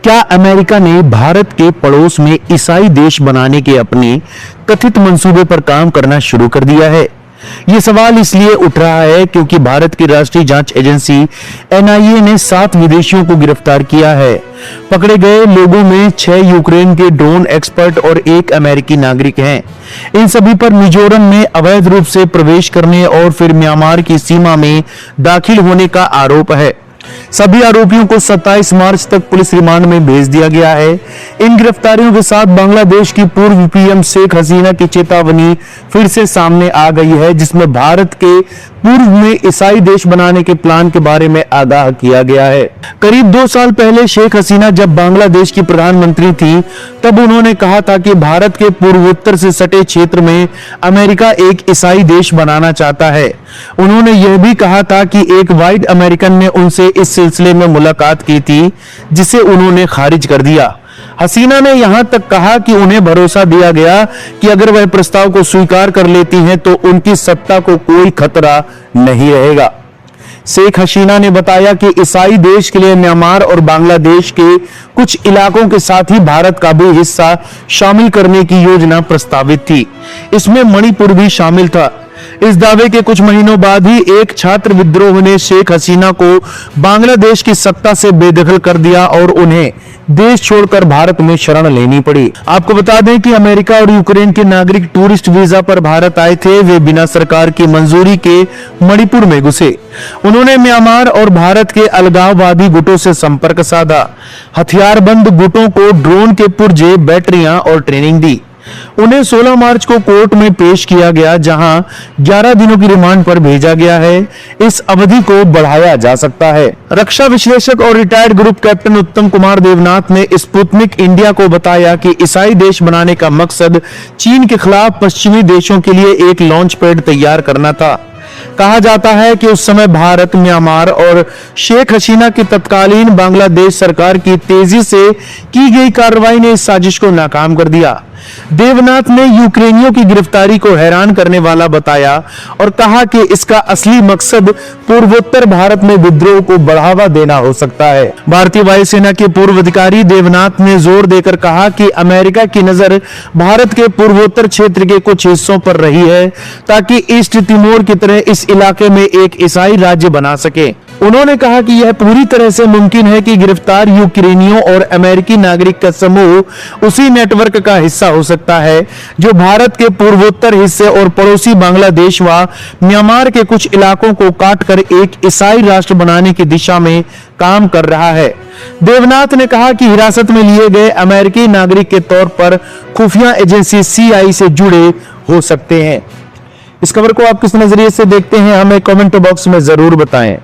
क्या अमेरिका ने भारत के पड़ोस में ईसाई देश बनाने के अपने कथित मंसूबे पर काम करना शुरू कर दिया है? ये सवाल इसलिए उठ रहा है क्योंकि भारत की राष्ट्रीय जांच एजेंसी एनआईए ने 7 विदेशियों को गिरफ्तार किया है। पकड़े गए लोगों में 6 यूक्रेन के ड्रोन एक्सपर्ट और 1 अमेरिकी नागरिक हैं। इन सभी पर मिजोरम में अवैध रूप से प्रवेश करने और फिर म्यांमार की सीमा में दाखिल होने का आरोप है। सभी आरोपियों को 27 मार्च तक पुलिस रिमांड में भेज दिया गया है। इन गिरफ्तारियों के साथ बांग्लादेश की पूर्व पीएम शेख हसीना की चेतावनी फिर से सामने आ गई है, जिसमें भारत के पूर्व में ईसाई देश बनाने के प्लान के बारे में आगाह किया गया है। करीब 2 साल पहले शेख हसीना जब बांग्लादेश की प्रधानमंत्री थी, तब उन्होंने कहा था कि भारत के पूर्वोत्तर से सटे क्षेत्र में अमेरिका एक ईसाई देश बनाना चाहता है। उन्होंने यह भी कहा था कि एक व्हाइट अमेरिकन ने उनसे इस सिलसिले में मुलाकात की थी, जिसे उन्होंने खारिज कर दिया। हसीना ने यहां तक कहा कि उन्हें भरोसा दिया गया कि अगर वह प्रस्ताव को स्वीकार कर लेती हैं तो उनकी सत्ता को कोई खतरा नहीं रहेगा। शेख हसीना ने बताया कि ईसाई देश के लिए म्यांमार और बांग्लादेश के कुछ इलाकों के साथ ही भारत का भी हिस्सा शामिल करने की योजना प्रस्तावित थी। इसमें मणिपुर भी शामिल था। इस दावे के कुछ महीनों बाद ही एक छात्र विद्रोह ने शेख हसीना को बांग्लादेश की सत्ता से बेदखल कर दिया और उन्हें देश छोड़कर भारत में शरण लेनी पड़ी। आपको बता दें कि अमेरिका और यूक्रेन के नागरिक टूरिस्ट वीजा पर भारत आए थे। वे बिना सरकार की मंजूरी के मणिपुर में घुसे। उन्होंने म्यांमार और भारत के अलगाववादी गुटों से संपर्क साधा। हथियारबंद गुटों को ड्रोन के पुर्जे, बैटरियां और ट्रेनिंग दी। उन्हें 16 मार्च को कोर्ट में पेश किया गया, जहां 11 दिनों की रिमांड पर भेजा गया है। इस अवधि को बढ़ाया जा सकता है। रक्षा विश्लेषक और रिटायर्ड ग्रुप कैप्टन उत्तम कुमार देवनाथ ने स्पुतनिक इंडिया को बताया कि ईसाई देश बनाने का मकसद चीन के खिलाफ पश्चिमी देशों के लिए एक लॉन्च पैड तैयार करना था। कहा जाता है कि उस समय भारत, म्यांमार और शेख हसीना की तत्कालीन बांग्लादेश सरकार की तेजी से की गई कार्रवाई ने इस साजिश को नाकाम कर दिया। देवनाथ ने यूक्रेनियों की गिरफ्तारी को हैरान करने वाला बताया और कहा कि इसका असली मकसद पूर्वोत्तर भारत में विद्रोह को बढ़ावा देना हो सकता है। भारतीय वायुसेना के पूर्व अधिकारी देवनाथ ने जोर देकर कहा कि अमेरिका की नजर भारत के पूर्वोत्तर क्षेत्र के कुछ हिस्सों पर रही है, ताकि ईस्ट तिमोर की तरह इस इलाके में एक ईसाई राज्य बना सके। उन्होंने कहा कि यह पूरी तरह से मुमकिन है कि गिरफ्तार यूक्रेनियों और अमेरिकी नागरिक का समूह उसी नेटवर्क का हिस्सा हो सकता है जो भारत के पूर्वोत्तर हिस्से और पड़ोसी बांग्लादेश व म्यांमार के कुछ इलाकों को काटकर एक ईसाई राष्ट्र बनाने की दिशा में काम कर रहा है। देवनाथ ने कहा कि हिरासत में लिए गए अमेरिकी नागरिक के तौर पर खुफिया एजेंसी सीआई से जुड़े हो सकते हैं। इस खबर को आप किस नजरिए से देखते हैं, हमें कमेंट बॉक्स में जरूर बताएं।